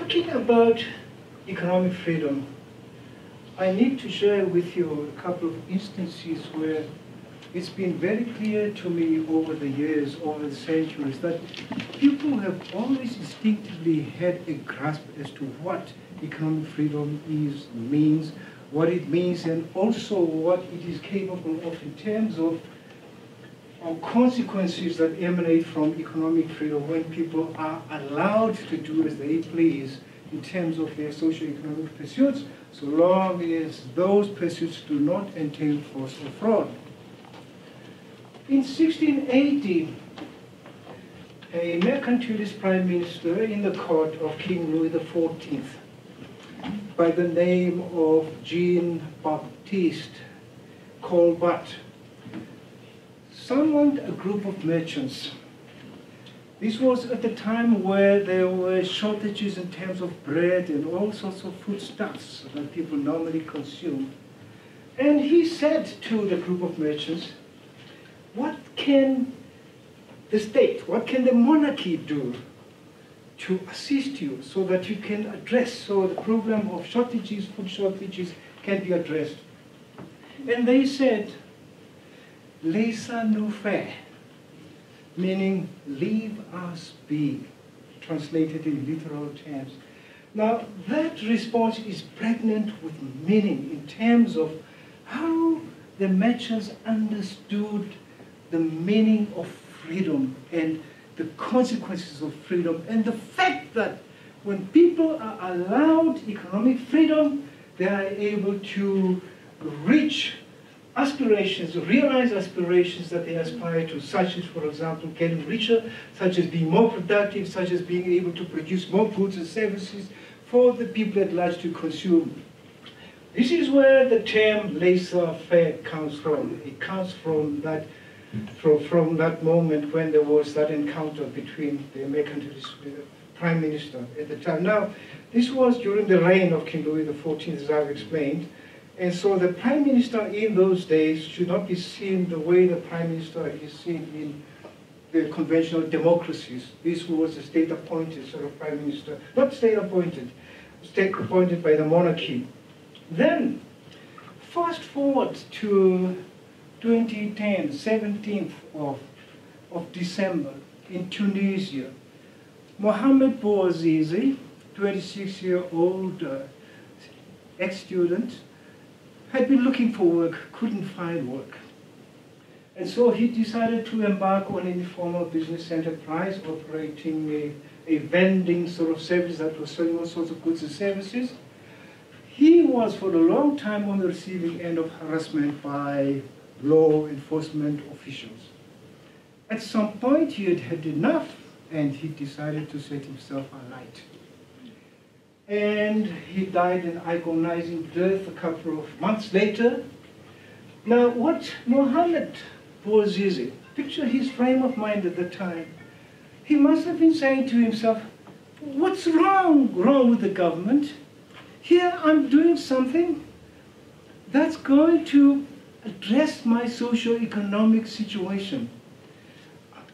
talking about economic freedom, I need to share with you a couple of instances where it's been very clear to me over the years, over the centuries, that people have always instinctively had a grasp as to what economic freedom means, what it means, and also what it is capable of in terms of consequences that emanate from economic freedom when people are allowed to do as they please in terms of their socio-economic pursuits, so long as those pursuits do not entail force or fraud. In 1680, a mercantilist prime minister in the court of King Louis XIV, by the name of Jean-Baptiste Colbert, summoned a group of merchants. This was at the time where there were shortages in terms of bread and all sorts of foodstuffs that people normally consume. And he said to the group of merchants, what can the state, what can the monarchy do to assist you so that you can address, so the problem of shortages, food shortages can be addressed? And they said, laissez-nous faire, meaning leave us be, translated in literal terms. Now, that response is pregnant with meaning in terms of how the merchants understood the meaning of freedom and the consequences of freedom, and the fact that when people are allowed economic freedom, they are able to reach aspirations, realize aspirations that they aspire to, such as, for example, getting richer, such as being more productive, such as being able to produce more goods and services for the people at large to consume. This is where the term laissez-faire comes from. It comes from that moment when there was that encounter between the mercantilist prime minister at the time. Now, this was during the reign of King Louis XIV, as I've explained. And so the prime minister in those days should not be seen the way the prime minister is seen in the conventional democracies. This was a state-appointed sort of prime minister, not state-appointed, state-appointed by the monarchy. Then, fast forward to 2010, 17th of December, in Tunisia. Mohamed Bouazizi, 26-year-old ex-student, had been looking for work, couldn't find work. And so he decided to embark on an informal business enterprise operating a vending sort of service that was selling all sorts of goods and services. He was for a long time on the receiving end of harassment by law enforcement officials. At some point he had had enough and he decided to set himself alight. And he died an agonizing death a couple of months later. Now, what Mohamed Bouazizi, picture his frame of mind at the time, he must have been saying to himself, what's wrong with the government? Here I'm doing something that's going to address my socio-economic situation.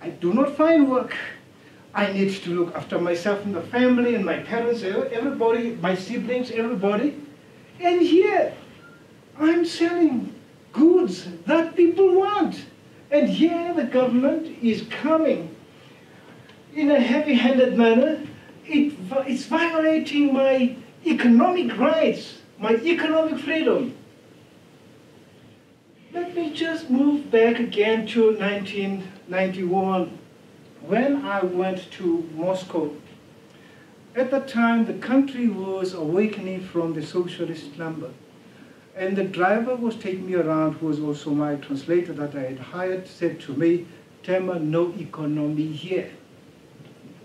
I do not find work. I need to look after myself and the family and my parents, everybody, my siblings, everybody. And here, I'm selling goods that people want. And here the government is coming in a heavy-handed manner. It's violating my economic rights, my economic freedom. Let me just move back again to 1991. When I went to Moscow, at that time the country was awakening from the socialist slumber. And the driver was taking me around, who was also my translator that I had hired, said to me, "Tema, no economy here."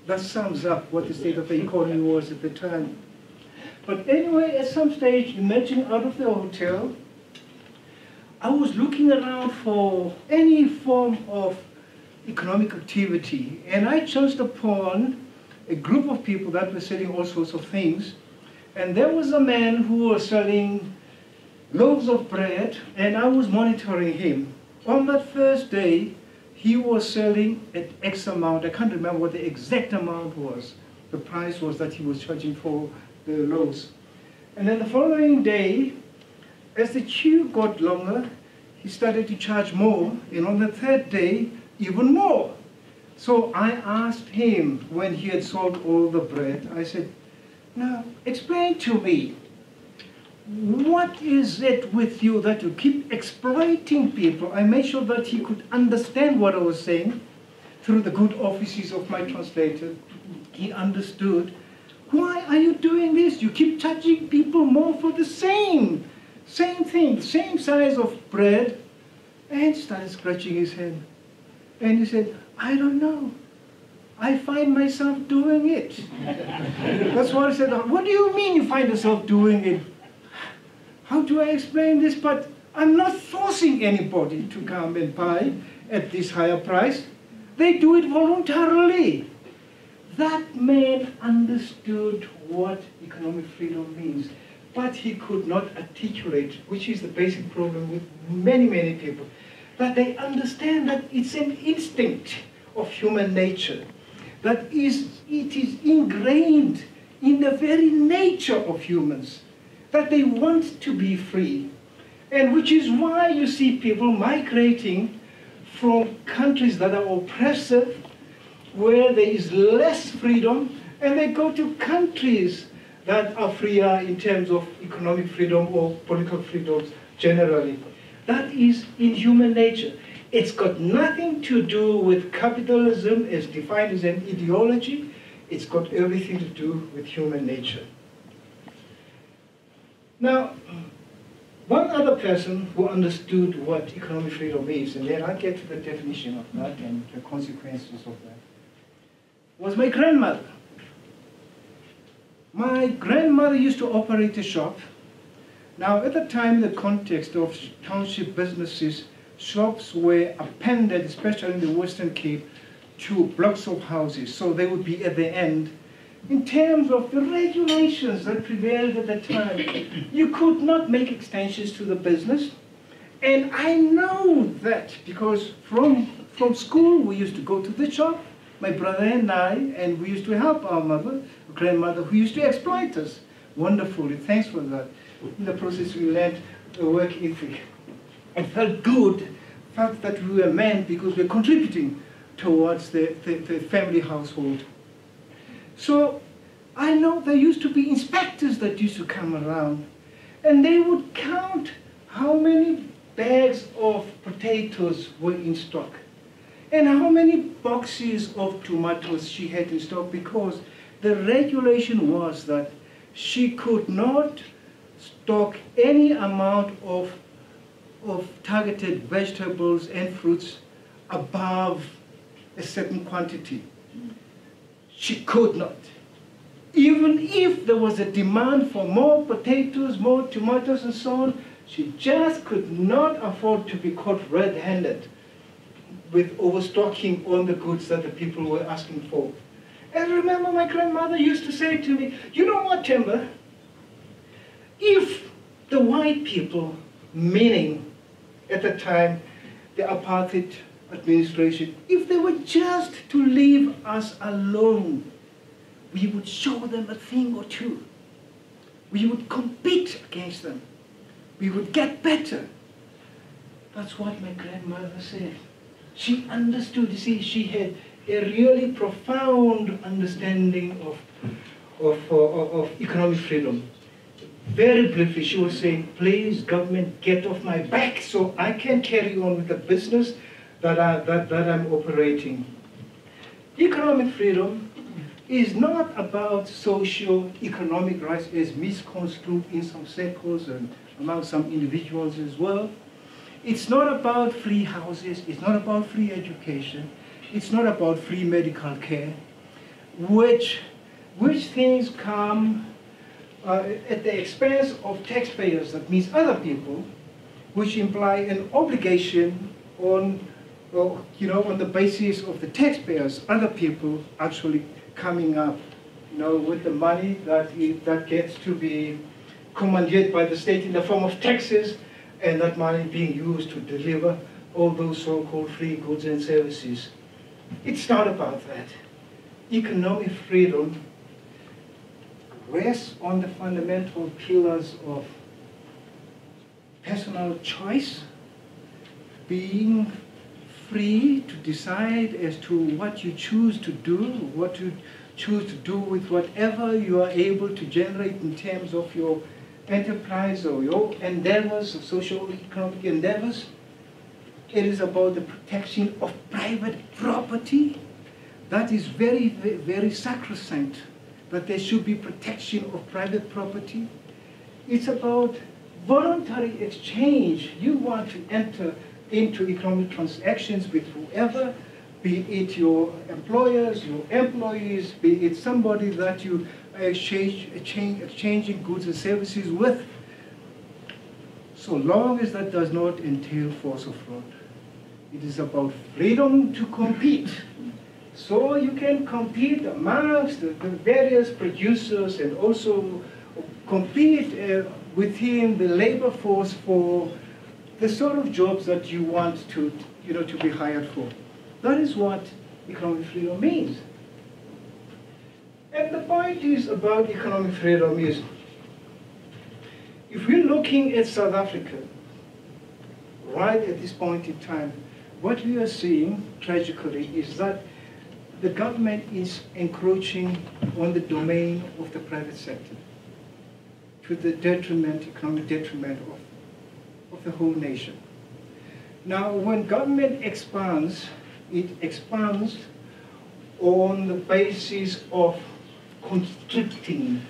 That sums up what the state of the economy was at the time. But anyway, at some stage, emerging out of the hotel, I was looking around for any form of economic activity, and I chanced upon a group of people that were selling all sorts of things. And there was a man who was selling loaves of bread, and I was monitoring him. On that first day, he was selling at X amount. I can't remember what the exact amount was. the price was that he was charging for the loaves. And then the following day, as the queue got longer, he started to charge more, and on the third day, even more. So I asked him, when he had sold all the bread, I said, now, explain to me, what is it with you that you keep exploiting people? I made sure that he could understand what I was saying through the good offices of my translator. He understood. Why are you doing this? You keep charging people more for the same thing, same size of bread. And started scratching his head. And he said, I don't know. I find myself doing it. That's what I said. What do you mean you find yourself doing it? How do I explain this? But I'm not forcing anybody to come and buy at this higher price. They do it voluntarily. That man understood what economic freedom means, but he could not articulate, which is the basic problem with many, many people, that they understand that it's an instinct of human nature, that it is ingrained in the very nature of humans, that they want to be free. And which is why you see people migrating from countries that are oppressive, where there is less freedom, and they go to countries that are freer in terms of economic freedom or political freedoms generally. That is in human nature. It's got nothing to do with capitalism as defined as an ideology. It's got everything to do with human nature. Now, one other person who understood what economic freedom is, and then I'll get to the definition of that and the consequences of that, was my grandmother. My grandmother used to operate a shop. Now, at the time, in the context of township businesses, shops were appended, especially in the Western Cape, to blocks of houses. So they would be at the end. In terms of the regulations that prevailed at the time, you could not make extensions to the business. And I know that because from school, we used to go to the shop, my brother and I, and we used to help our grandmother, who used to exploit us wonderfully. Thanks for that. In the process, we learned the work ethic. It felt good, felt that we were men because we were contributing towards the family household. So I know there used to be inspectors that used to come around, and they would count how many bags of potatoes were in stock and how many boxes of tomatoes she had in stock, because the regulation was that she could not stock any amount of targeted vegetables and fruits above a certain quantity. She could not. Even if there was a demand for more potatoes, more tomatoes and so on, she just could not afford to be caught red-handed with overstocking on the goods that the people were asking for. And I remember my grandmother used to say to me, you know what, Timber? If the white people, meaning at the time the apartheid administration, if they were just to leave us alone, we would show them a thing or two. We would compete against them. We would get better. That's what my grandmother said. She understood, you see, she had a really profound understanding of economic freedom. Very briefly, she was saying, please, government, get off my back so I can carry on with the business that I'm operating. Economic freedom is not about socio-economic rights as misconstrued in some circles and among some individuals as well. It's not about free houses, it's not about free education, it's not about free medical care, which things come at the expense of taxpayers, that means other people, which imply an obligation on the basis of the taxpayers, other people actually coming up, with the money that gets to be commandeered by the state in the form of taxes, and that money being used to deliver all those so-called free goods and services. It's not about that. Economic freedom rests on the fundamental pillars of personal choice, being free to decide as to what you choose to do, what you choose to do with whatever you are able to generate in terms of your enterprise or your endeavors, or social economic endeavors. It is about the protection of private property. That is very, very sacrosanct, that there should be protection of private property. It's about voluntary exchange. You want to enter into economic transactions with whoever, be it your employers, your employees, be it somebody that you exchanging goods and services with, so long as that does not entail force or fraud. It is about freedom to compete. So you can compete amongst the various producers and also compete within the labor force for the sort of jobs that you want to be hired for. That is what economic freedom means. And the point is about economic freedom is, if we're looking at South Africa, right at this point in time, what we are seeing, tragically, is that the government is encroaching on the domain of the private sector to the detriment, economic detriment of the whole nation. Now, when government expands, it expands on the basis of constricting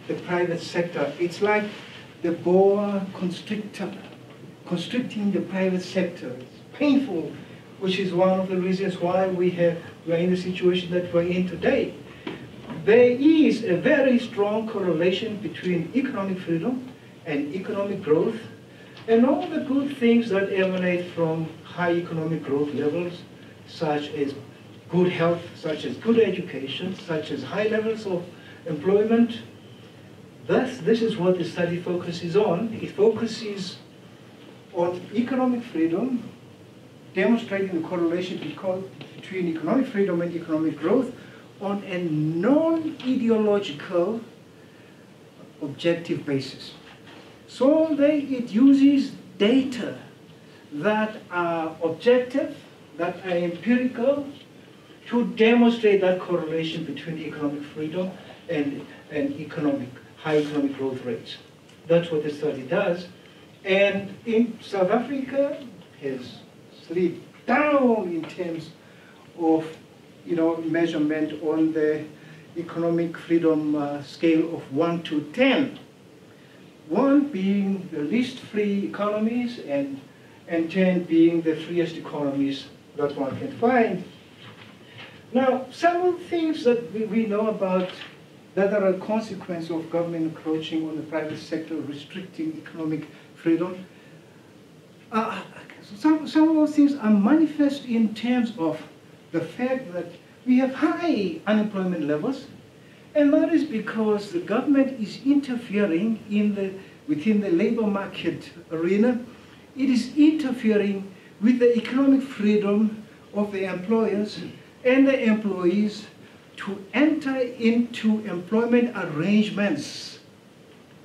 the private sector. It's like the boa constrictor, constricting the private sector. It's painful, which is one of the reasons why we're in the situation that we're in today. There is a very strong correlation between economic freedom and economic growth, and all the good things that emanate from high economic growth levels, such as good health, such as good education, such as high levels of employment. Thus, this is what the study focuses on. It focuses on economic freedom, demonstrating the correlation between economic freedom and economic growth on a non-ideological, objective basis. So it uses data that are objective, that are empirical, to demonstrate that correlation between economic freedom and high economic growth rates. That's what the study does. And in South Africa has slid down in terms of measurement on the economic freedom scale of 1 to 10. 1 being the least free economies and 10 being the freest economies that one can find. Now, some of the things that we know about that are a consequence of government encroaching on the private sector, restricting economic freedom, some of those things are manifest in terms of the fact that we have high unemployment levels, and that is because the government is interfering within the labor market arena. It is interfering with the economic freedom of the employers and the employees to enter into employment arrangements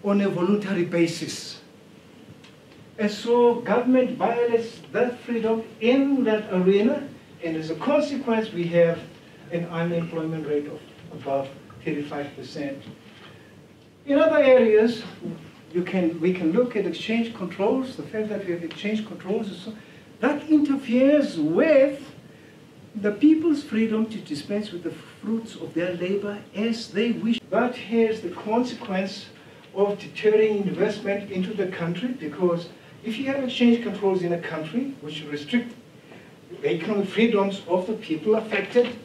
on a voluntary basis. And so government violates that freedom in that arena, and as a consequence we have an unemployment rate of above 35%. In other areas, we can look at exchange controls, the fact that we have exchange controls, that interferes with the people's freedom to dispense with the fruits of their labor as they wish. That has the consequence of deterring investment into the country, because if you have exchange controls in a country which restrict the economic freedoms of the people affected,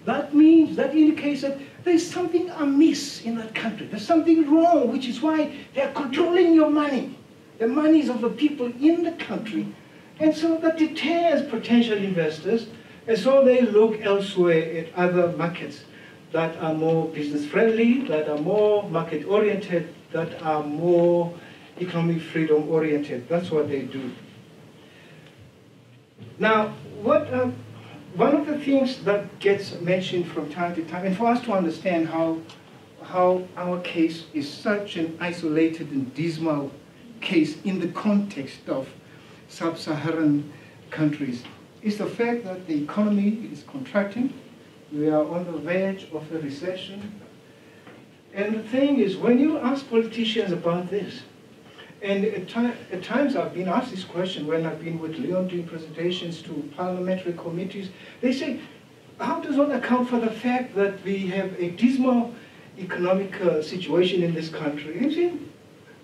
that indicates that there's something amiss in that country. There's something wrong, which is why they're controlling your money, the monies of the people in the country. And so that deters potential investors, and so they look elsewhere at other markets that are more business-friendly, that are more market-oriented, that are more economic freedom-oriented. That's what they do. Now, what one of the things that gets mentioned from time to time, and for us to understand how our case is such an isolated and dismal case in the context of sub-Saharan countries, is the fact that the economy is contracting. We are on the verge of a recession. And the thing is, when you ask politicians about this, and at times I've been asked this question when I've been with Leon doing presentations to parliamentary committees, they say, how does one account for the fact that we have a dismal economic situation in this country? And I say,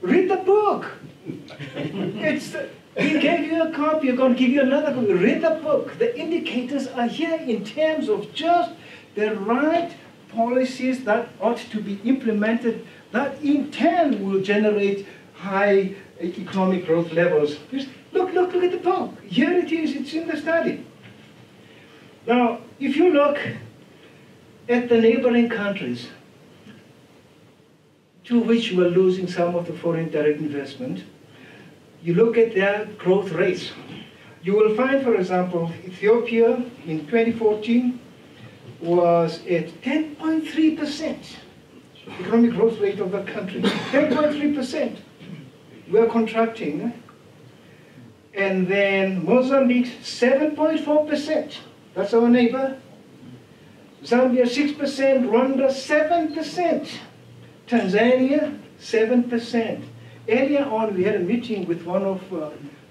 read the book. He gave you a copy, you're going to give you another copy. Read the book. The indicators are here in terms of just the right policies that ought to be implemented that in turn will generate high economic growth levels. Just look at the book. Here it is, it's in the study. Now, if you look at the neighboring countries to which we're losing some of the foreign direct investment, you look at their growth rates. You will find, for example, Ethiopia in 2014 was at 10.3% economic growth rate of the country. 10.3%. We are contracting. And then Mozambique, 7.4%. That's our neighbor. Zambia, 6%. Rwanda, 7%. Tanzania, 7%. Earlier on, we had a meeting with one of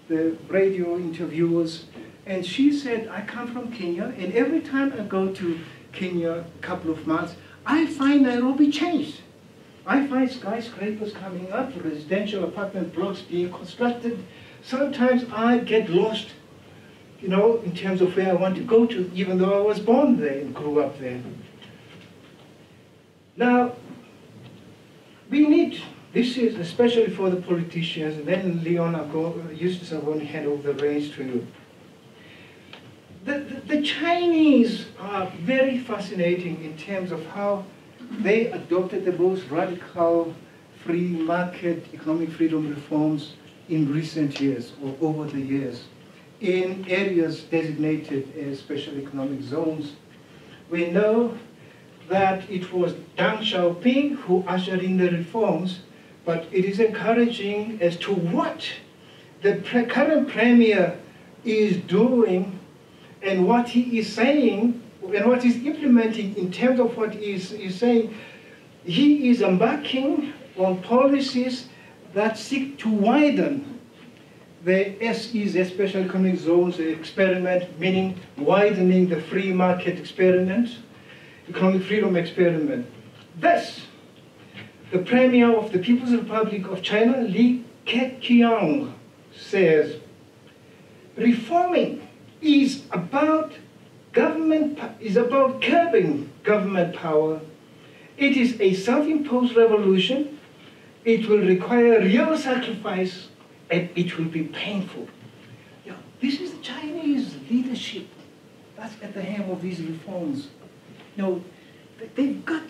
the radio interviewers, and she said, I come from Kenya, and every time I go to Kenya a couple of months, I find Nairobi changed. I find skyscrapers coming up, residential apartment blocks being constructed. Sometimes I get lost, you know, in terms of where I want to go to, even though I was born there and grew up there. Now, we need, this is especially for the politicians, and then Leon, Eustace, I'm going to hand over the reins to you. The Chinese are very fascinating in terms of how they adopted the most radical free market economic freedom reforms in recent years or over the years in areas designated as special economic zones. We know that it was Deng Xiaoping who ushered in the reforms, but it is encouraging as to what the current premier is doing and what he is saying and what he's implementing in terms of what he is saying. He is embarking on policies that seek to widen the SEZ, Special Economic Zones experiment, meaning widening the free market experiment, economic freedom experiment. Thus, the Premier of the People's Republic of China, Li Keqiang, says, reforming is about curbing government power. It is a self-imposed revolution. It will require real sacrifice, and it will be painful. Yeah, this is the Chinese leadership that's at the helm of these reforms. You know, they've got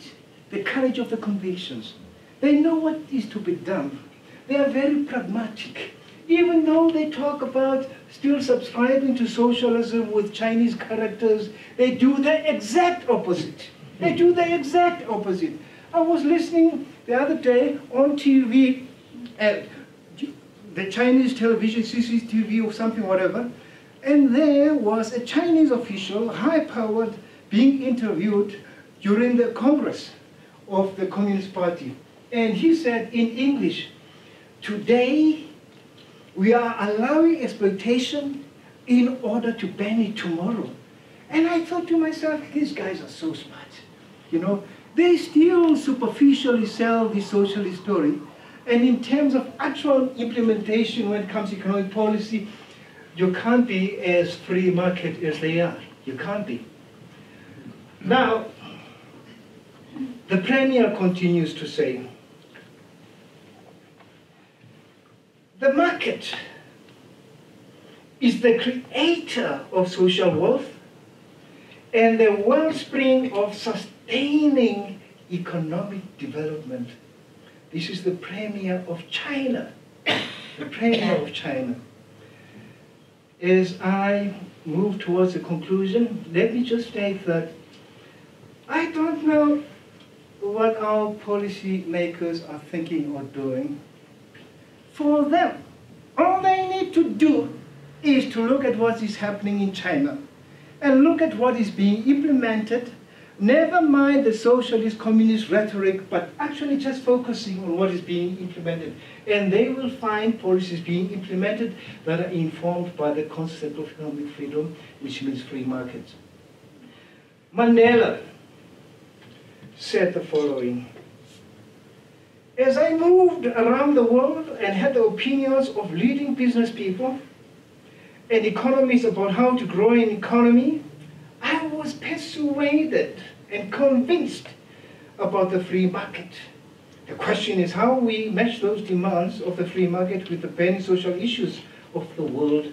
the courage of the convictions. They know what is to be done. They are very pragmatic. Even though they talk about still subscribing to socialism with Chinese characters, they do the exact opposite. They do the exact opposite. I was listening the other day on TV, the Chinese television, CCTV or something, whatever, and there was a Chinese official, high-powered, being interviewed during the Congress of the Communist Party. And he said in English, today, we are allowing exploitation in order to ban it tomorrow. And I thought to myself, these guys are so smart. You know, they still superficially sell the socialist story. And in terms of actual implementation when it comes to economic policy, you can't be as free market as they are. You can't be. Now, the Premier continues to say, the market is the creator of social wealth and the wellspring of sustaining economic development. This is the Premier of China, the Premier of China. As I move towards a conclusion, let me just state that I don't know what our policy makers are thinking or doing. For them, all they need to do is to look at what is happening in China and look at what is being implemented, never mind the socialist, communist rhetoric, but actually just focusing on what is being implemented. And they will find policies being implemented that are informed by the concept of economic freedom, which means free markets. Mandela said the following: as I moved around the world and had the opinions of leading business people and economists about how to grow an economy, I was persuaded and convinced about the free market. The question is how we match those demands of the free market with the burning social issues of the world,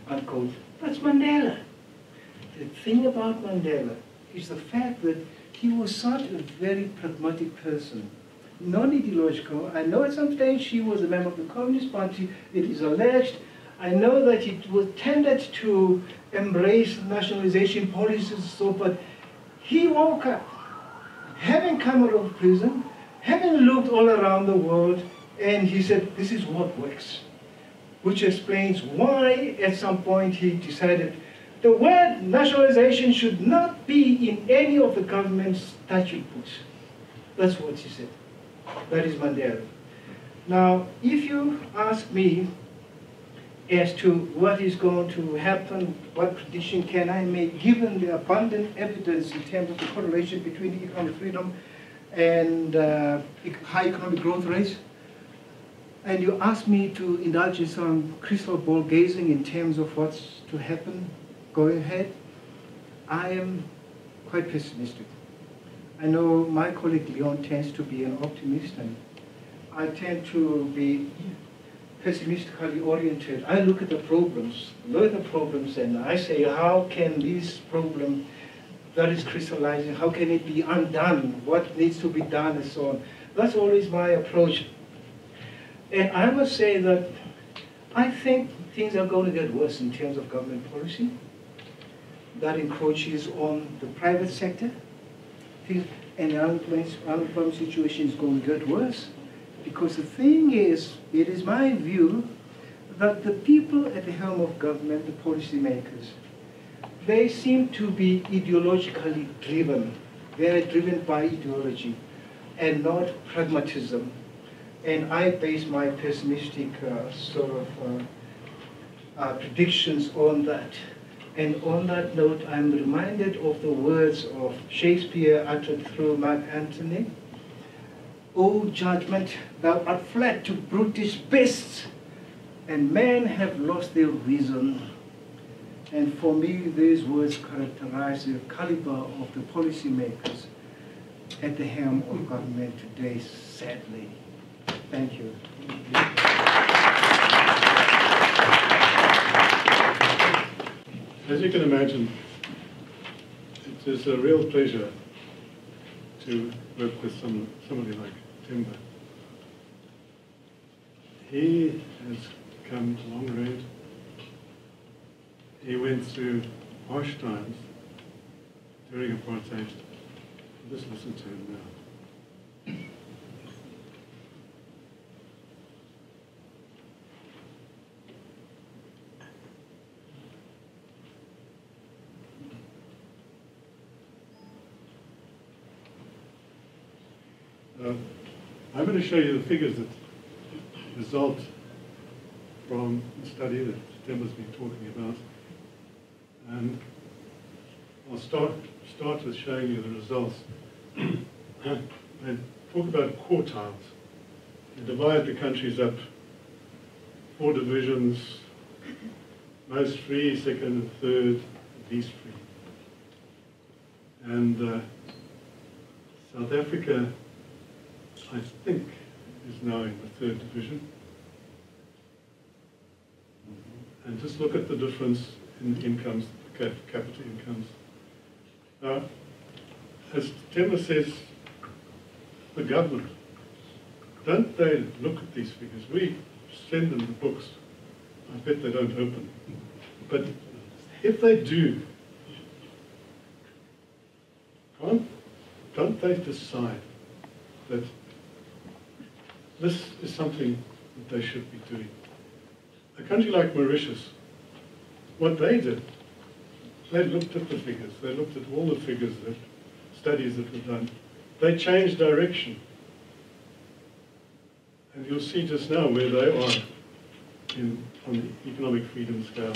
unquote. That's Mandela. The thing about Mandela is the fact that he was such a very pragmatic person, non-ideological. I know at some stage he was a member of the Communist Party, it is alleged. I know that it was tended to embrace nationalization policies, so, but he woke up, having come out of prison, having looked all around the world, and he said, this is what works. Which explains why, at some point, he decided the word nationalization should not be in any of the government's statute books. That's what he said. That is Mandela. Now, if you ask me as to what is going to happen, what prediction can I make, given the abundant evidence in terms of the correlation between economic freedom and high economic growth rates, and you ask me to indulge in some crystal ball gazing in terms of what's to happen going ahead, I am quite pessimistic. I know my colleague Leon tends to be an optimist, and I tend to be pessimistically oriented. I look at the problems, and I say, how can this problem that is crystallizing, how can it be undone? What needs to be done, and so on. That's always my approach. And I must say that I think things are going to get worse in terms of government policy that encroaches on the private sector. And the unemployment situation is going to get worse. Because the thing is, it is my view that the people at the helm of government, the policymakers, they seem to be ideologically driven. They're driven by ideology and not pragmatism. And I base my pessimistic predictions on that. And on that note, I'm reminded of the words of Shakespeare uttered through Mark Antony. O judgment, thou art fled to brutish beasts, and men have lost their reason. And for me, these words characterize the caliber of the policymakers at the helm of government today, sadly. Thank you. As you can imagine, it is a real pleasure to work with somebody like Timber. He has come a long road. He went through harsh times during apartheid. Just listen to him now. I'm going to show you the figures that result from the study that Tim has been talking about. And I'll start with showing you the results. I talk about quartiles. You divide the countries up, 4 divisions, most free, second and third, least free. And South Africa, I think, is now in the 3rd division. And just look at the difference in incomes, capital incomes. Now, as Tema says, the government, don't they look at these figures? We send them the books. I bet they don't open them. But if they do, can't they decide that this is something that they should be doing? A country like Mauritius, what they did, they looked at the figures. They looked at all the figures, that studies that were done. They changed direction. And you'll see just now where they are on the economic freedom scale.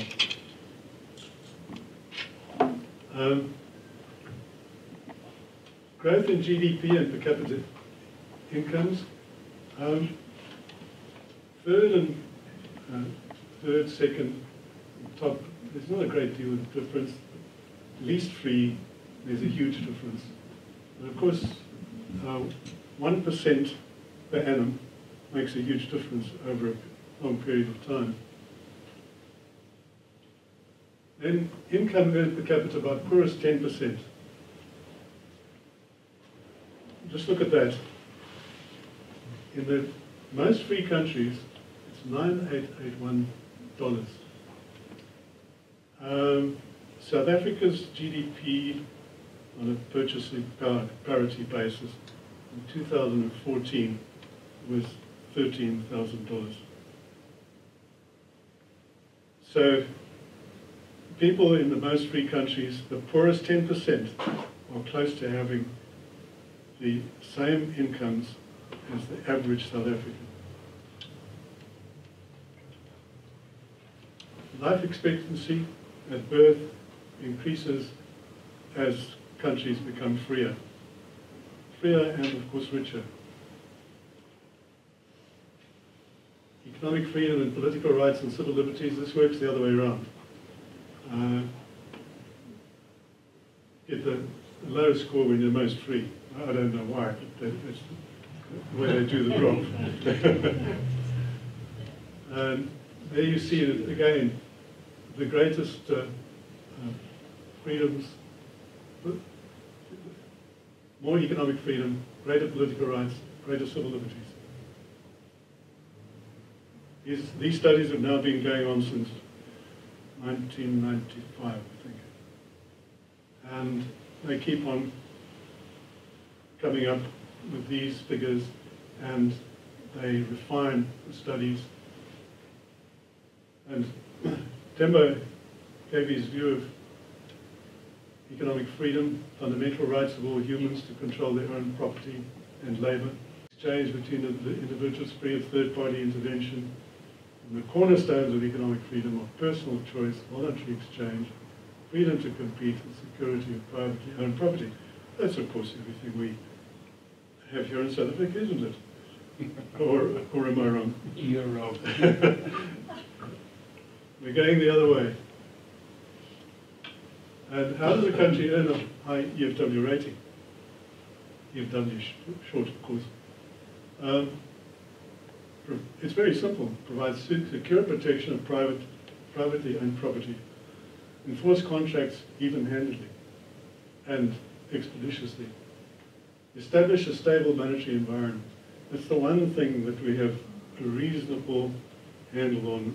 Growth in GDP and per capita incomes. Third, second, top, there's not a great deal of difference. Least free, there's a huge difference. And of course, 1% per annum makes a huge difference over a long period of time. Then income earned per capita by poorest 10%. Just look at that. In the most free countries, it's $9,881. South Africa's GDP on a purchasing power parity basis in 2014 was $13,000. So people in the most free countries, the poorest 10%, are close to having the same incomes as the average South African. Life expectancy at birth increases as countries become freer. Freer and, of course, richer. Economic freedom and political rights and civil liberties, this works the other way around. Get the lowest score when you're most free. I don't know why, but that's the way they do the drop. And there you see it again, the greatest freedoms, more economic freedom, greater political rights, greater civil liberties. These studies have now been going on since 1995, I think. And they keep on coming up with these figures, and they refine the studies. And Tembo gave his view of economic freedom, fundamental rights of all humans to control their own property and labour, exchange between the individuals free of third-party intervention, and the cornerstones of economic freedom are personal choice, voluntary exchange, freedom to compete, and security of privately owned property. That's, of course, everything we have here in South Africa, isn't it? or am I wrong? You're wrong. We're going the other way. And how does a country earn a high EFW rating? EFW short, of course. It's very simple. Provides secure protection of privately owned property. Enforce contracts even-handedly and expeditiously. Establish a stable monetary environment. That's the one thing that we have a reasonable handle on,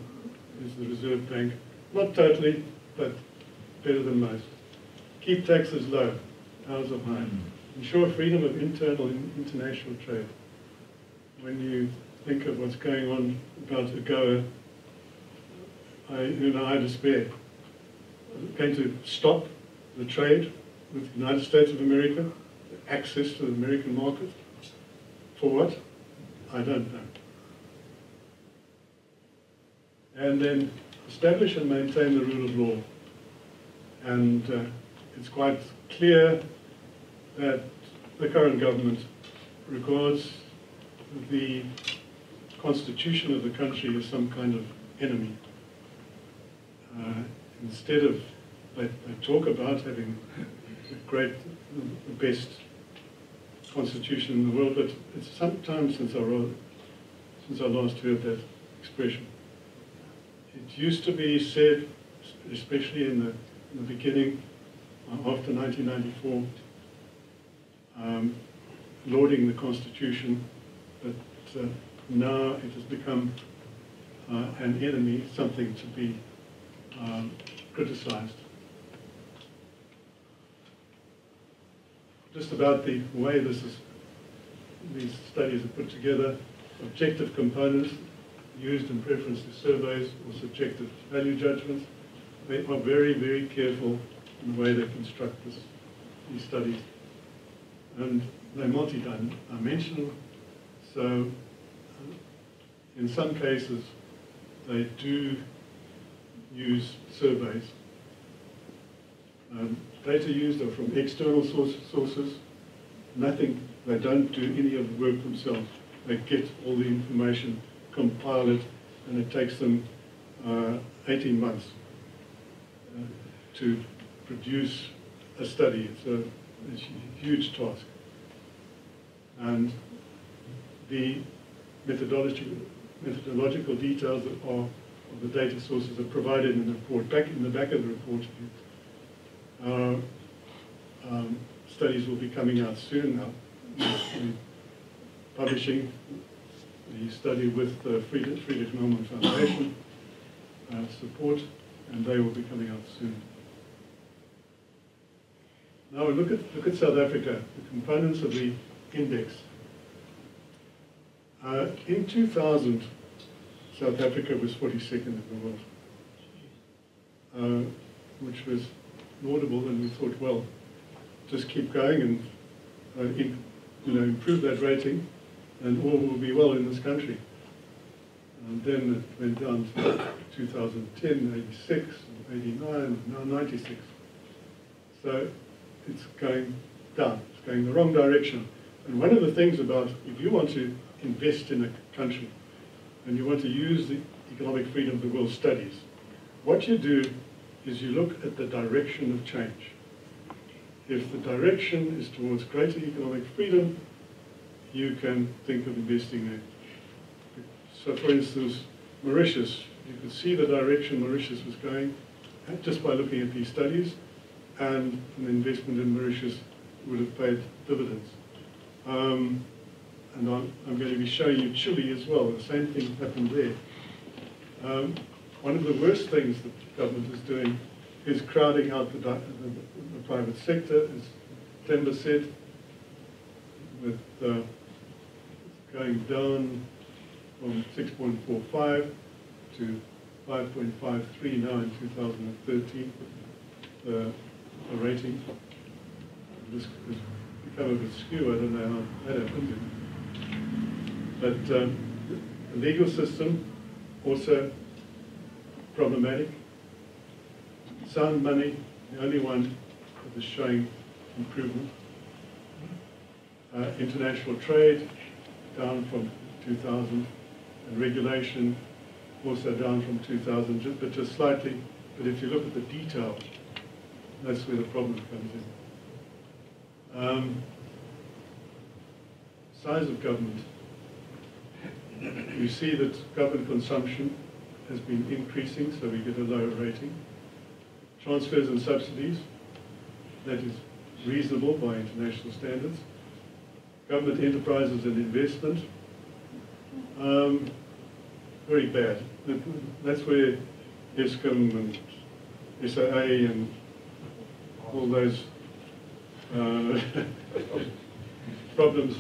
is the Reserve Bank. Not totally, but better than most. Keep taxes low, ours are high. Ensure freedom of internal and international trade. When you think of what's going on about AGOA, I despair. Going to stop the trade with the United States of America, access to the American market. For what? I don't know. And then establish and maintain the rule of law. And it's quite clear that the current government regards the constitution of the country as some kind of enemy. Instead of, they talk about having the best constitution in the world, but it's some time since I last heard that expression. It used to be said, especially in the beginning, after 1994, lauding the Constitution, but now it has become an enemy, something to be criticized. Just about the way these studies are put together, objective components used in preference to surveys or subjective value judgments. They are very, very careful in the way they construct these studies. And they're multi-dimensional, so in some cases they do use surveys. Data used are from external sources. They don't do any of the work themselves. They get all the information, compile it, and it takes them 18 months to produce a study. It's a huge task. And the methodological details of the data sources are provided in the report. In the back of the report, studies will be coming out soon now. We're publishing the study with the Friedrich Naumann Foundation support, and they will be coming out soon. Now we look at South Africa, the components of the index. In 2000, South Africa was 42nd in the world, which was laudable, and we thought, well, just keep going and improve that rating, and all will be well in this country. And then it went down to 2010, 86, 89, now 96. So it's going down. It's going the wrong direction. And one of the things about, if you want to invest in a country and you want to use the economic freedom of the world studies, what you do is you look at the direction of change. If the direction is towards greater economic freedom, you can think of investing there. So for instance, Mauritius, you could see the direction Mauritius was going just by looking at these studies, and an investment in Mauritius would have paid dividends. And I'm going to be showing you Chile as well. The same thing happened there. One of the worst things that the government is doing is crowding out the private sector, as Temba said, with going down from 6.45 to 5.53 now in 2013, the rating. This has become a bit skew. I don't know how that happened. But the legal system also problematic. Sound money, the only one that is showing improvement. International trade, down from 2000. And regulation, also down from 2000, but just slightly. But if you look at the detail, that's where the problem comes in. Size of government. You see that government consumption has been increasing, so we get a lower rating. Transfers and subsidies, that is reasonable by international standards. Government enterprises and investment, very bad. That's where ESCOM and SAA and all those problems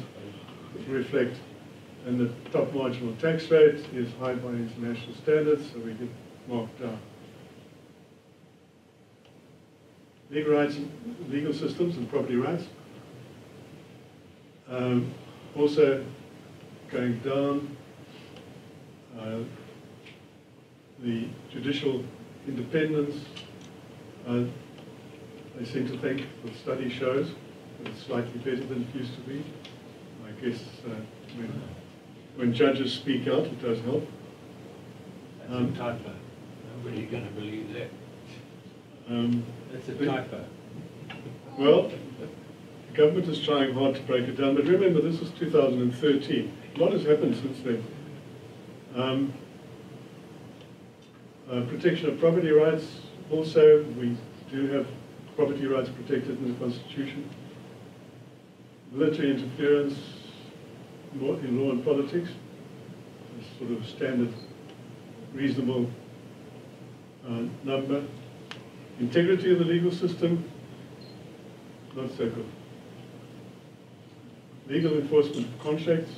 reflect. And the top marginal tax rate is high by international standards, so we get marked down. Legal rights, legal systems and property rights. Also going down. The judicial independence, they seem to think, the study shows, that it's slightly better than it used to be. I guess when judges speak out, it does help. That's a typo. Nobody's going to believe that. That's a typo. Well, the government is trying hard to break it down, but remember this was 2013. A lot has happened since then. Protection of property rights, also we do have property rights protected in the Constitution. Military interference in law and politics, sort of standard, reasonable number. Integrity of the legal system, not so good. Legal enforcement of contracts,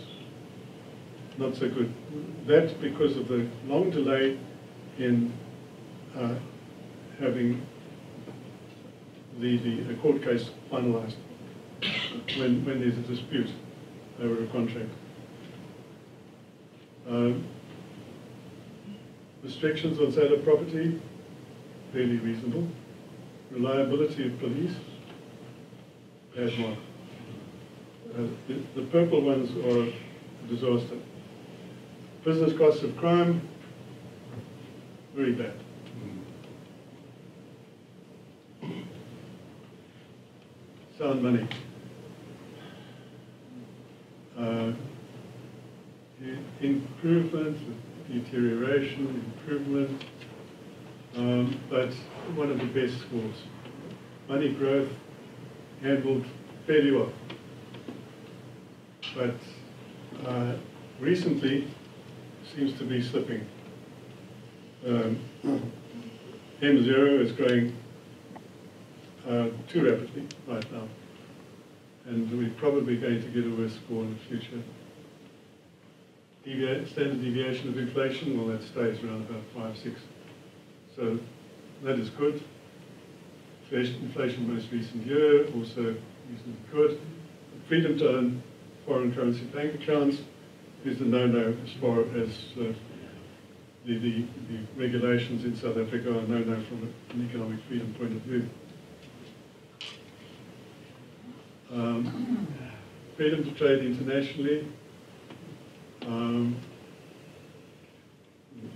not so good. That because of the long delay in having the court case finalized when there's a dispute over a contract. Restrictions on sale of property, fairly reasonable. Reliability of police, bad mark. The purple ones are a disaster. Business costs of crime, very bad. Sound money. Improvement, deterioration, improvement, but one of the best scores. Money growth handled fairly well. But recently seems to be slipping. M0 is growing too rapidly right now. And we're probably going to get a worse score in the future. Standard deviation of inflation, well, that stays around about 5, 6. So that is good. Inflation most recent year, also reasonably good. Freedom to own foreign currency bank accounts is a no-no as far as the regulations in South Africa are no-no from an economic freedom point of view. Freedom to trade internationally. The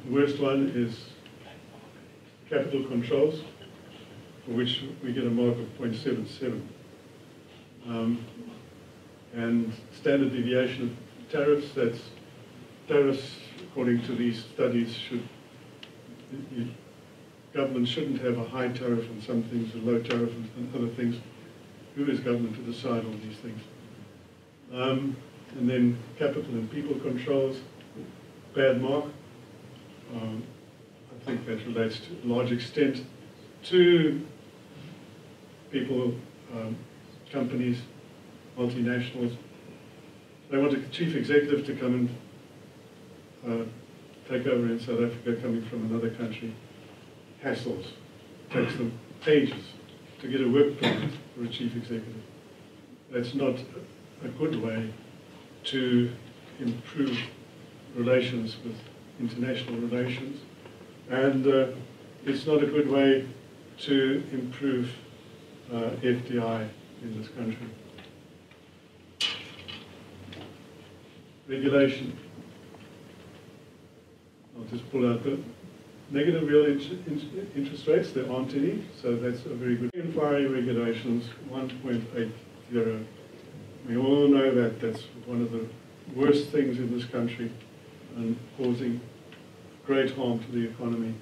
worst one is capital controls, for which we get a mark of 0.77. And standard deviation of tariffs, that's tariffs, according to these studies, government shouldn't have a high tariff on some things, a low tariff on other things. Who is government to decide all these things? And then capital and people controls, bad mark. I think that relates to a large extent to people, companies, multinationals. They want a chief executive to come and take over in South Africa coming from another country. Hassles. Takes them ages to get a work permit for a chief executive. That's not a good way to improve relations with international relations, and it's not a good way to improve FDI in this country. Regulation. I'll just pull out the negative real interest rates. There aren't any, so that's a very good. Inquiry regulations, 1.80. We all know that that's one of the worst things in this country and causing great harm to the economy.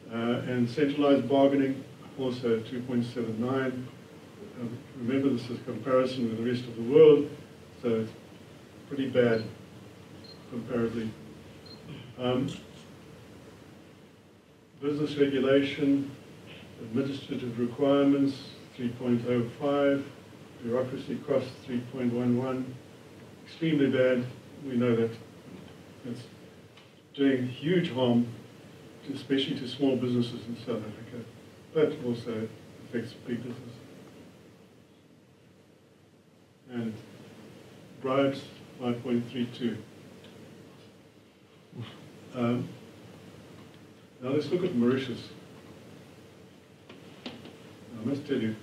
And centralized bargaining, also 2.79. Remember, this is a comparison with the rest of the world, so it's pretty bad comparably. Business regulation, administrative requirements, 3.05. Bureaucracy costs, 3.11. Extremely bad. We know that it's doing huge harm, especially to small businesses in South Africa, but also affects big business. And bribes, 5.32. Now let's look at Mauritius. I must tell you,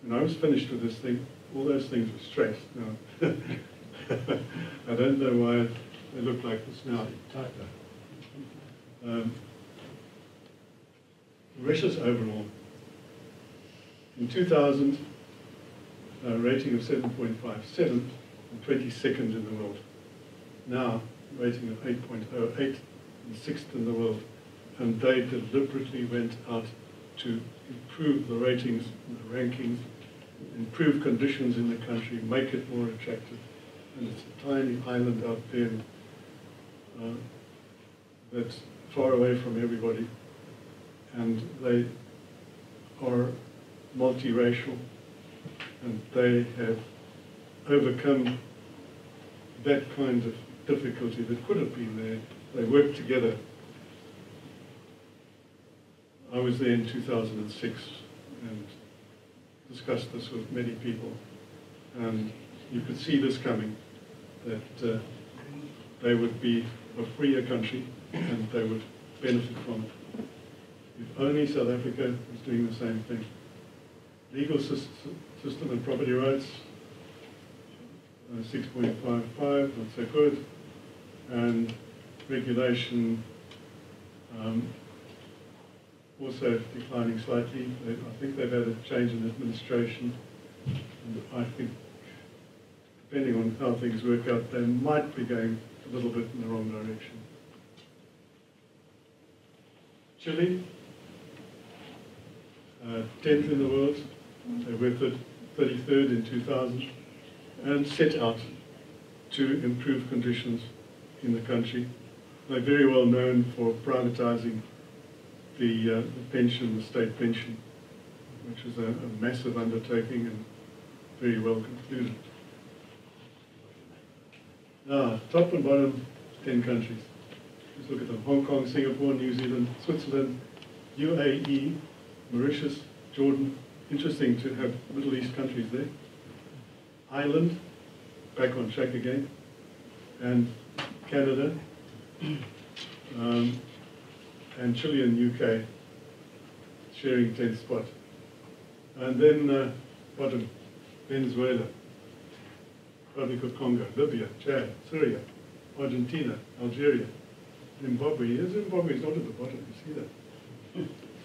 when I was finished with this thing, all those things were straight. Now, I don't know why they look like this now. Mauritius overall, in 2000, a rating of 7.57 and 22nd in the world. Now, rating of 8.08 and 6th in the world. And they deliberately went out to improve the ratings and the rankings, improve conditions in the country, make it more attractive. And it's a tiny island out there that's far away from everybody. and they are multiracial, and they have overcome that kind of difficulty that could have been there. They worked together. I was there in 2006 and discussed this with many people, and you could see this coming, that they would be a freer country and they would benefit from it. If only South Africa was doing the same thing. Legal system and property rights, 6.55, not so good, and regulation also declining slightly. I think they've had a change in administration, and I think, depending on how things work out, they might be going a little bit in the wrong direction. Chile, 10th in the world. They were 33rd in 2000, and set out to improve conditions in the country. They're very well known for privatizing the pension, the state pension, which was a massive undertaking and very well concluded. Now, top and bottom 10 countries. Let's look at them. Hong Kong, Singapore, New Zealand, Switzerland, UAE, Mauritius, Jordan. Interesting to have Middle East countries there. Ireland, back on track again. And Canada, and Chile and UK sharing 10th spot. And then bottom, Venezuela, Republic of Congo, Libya, Chad, Syria, Argentina, Algeria, Zimbabwe. Zimbabwe is not at the bottom, you see that?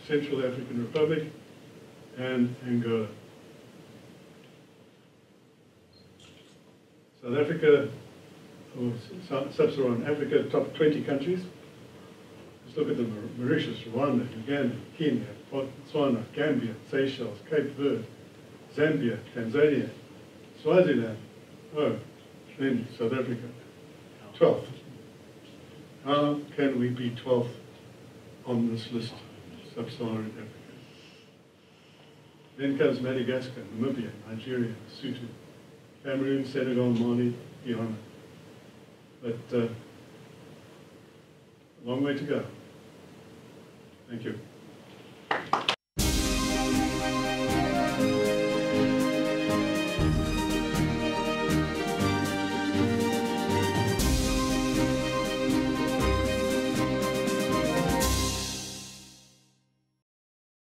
Central African Republic, and Angola. South Africa, or Sub-Saharan Africa, top 20 countries. Let's look at them: Mauritius, Rwanda, Uganda, Kenya, Botswana, Gambia, Seychelles, Cape Verde, Zambia, Tanzania, Swaziland, then South Africa, 12th. How can we be 12th on this list, Sub-Saharan Africa? Then comes Madagascar, Namibia, Nigeria, Lesotho, Cameroon, Senegal, Mali, Guyana. But a long way to go. Thank you.